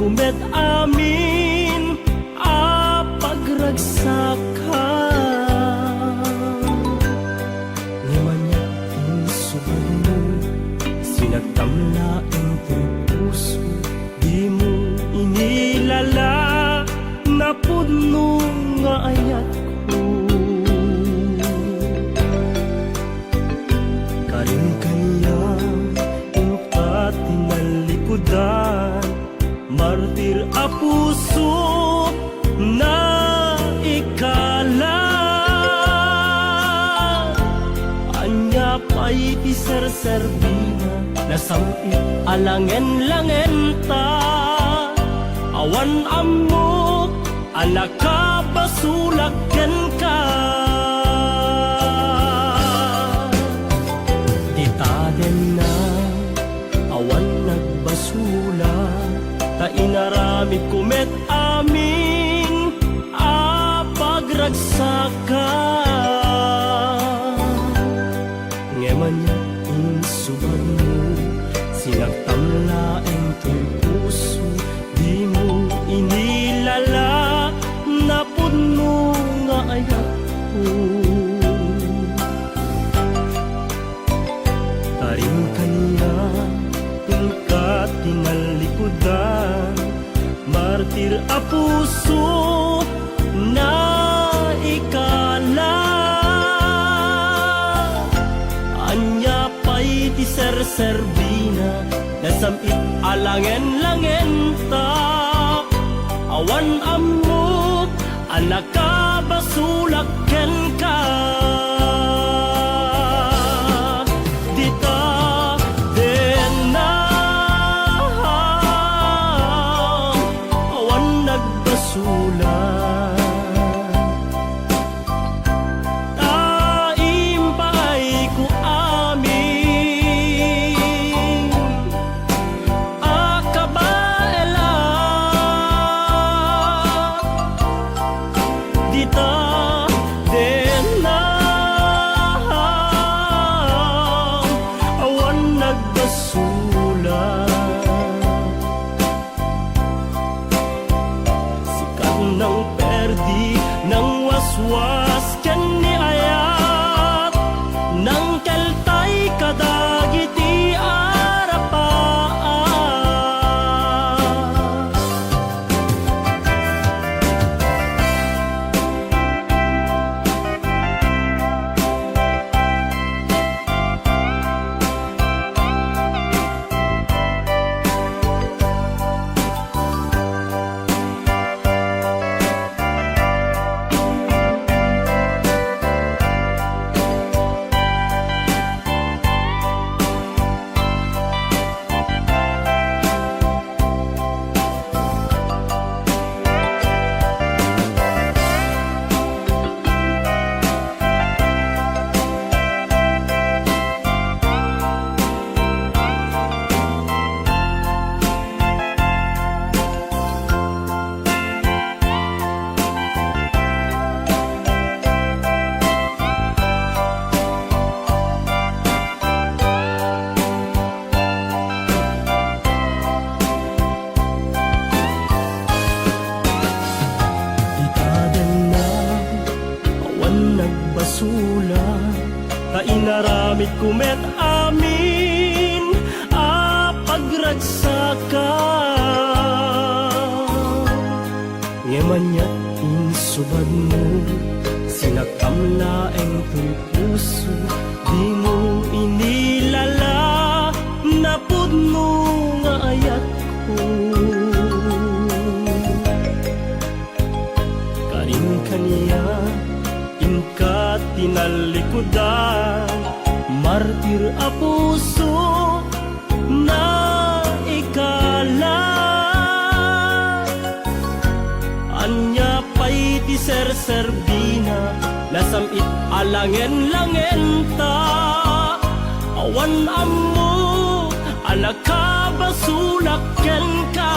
kumet amin a pagragsaka. Ngamanya insubad mo, sinagtamla ang puso, di mo inilala na puno nga ayat ko. Karin kanya ingkat tinalikudan, martir a puso na ikala. Anya pa'y ti serserbina, nasamit alangen-langen ta. Awan amok, anak ka basulagyan ka. Titaden na, awan nagbasula, ta inaramid kumet amin a pagragsaka. Ngemanya insubad mo, sinagtamla ang tuy puso, di mo inilala na puno nga ayat ko. Taring kanya tingkat tinalikudan, martir a puso na ikala. Anya pa'y ti serserbina, nasamit alangen-langen ta. Awan amok, anak ka basulagyan ka. Dita den na, awan nagbasulan. Taim pa'y ko amin akabaela. Dita den na, awan nagbasulan. Sikat ng perdi ng waswas ken ni ayat, ng keltay kadagiti arapaan. Nagbasula, ta inaramid kumet amin a pagragsaka. Ngemanya insubad mo, sinagtamla ang tuy puso, di mo inilala na puno nga ayat ko. Karin kaniya ingkat tinalikudan, martir a puso na ikala. Anya pa'y ti serserbina, nasamit alangen-langen ta. Awan amok, anak ka basulagyan ka.